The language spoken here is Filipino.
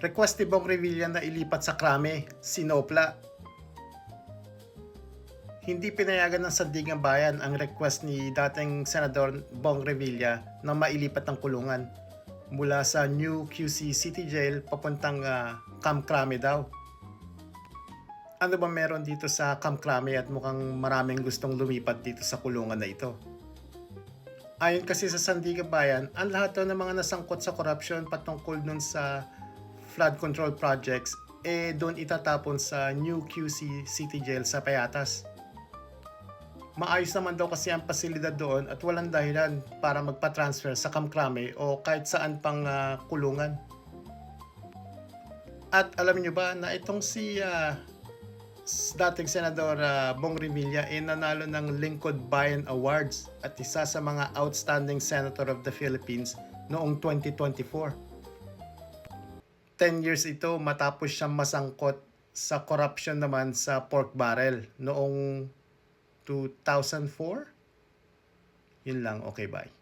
Request ni Bong Revilla na ilipat sa Krame, sinopla. Hindi pinayagan ng Sandigan Bayan ang request ni dating Senador Bong Revilla na mailipat ang kulungan mula sa New QC City Jail papuntang Camp Crame daw. Ano ba meron dito sa Camp Crame at mukhang maraming gustong lumipat dito sa kulungan na ito? Ayon kasi sa Sandigan Bayan, ang lahat ng mga nasangkot sa korupsyon patungkol nun sa flood control projects doon itatapon sa New QC City Jail sa Payatas. Maayos naman daw kasi ang pasilidad doon at walang dahilan para magpa-transfer sa Camp Crame o kahit saan pang kulungan. At alam niyo ba na itong si dating Senador Bong Revilla nanalo ng Lingkod Bayan Awards at isa sa mga outstanding Senator of the Philippines noong 2024. 10 years ito matapos siyang masangkot sa corruption naman sa pork barrel noong 2004. Yun lang, okay, bye.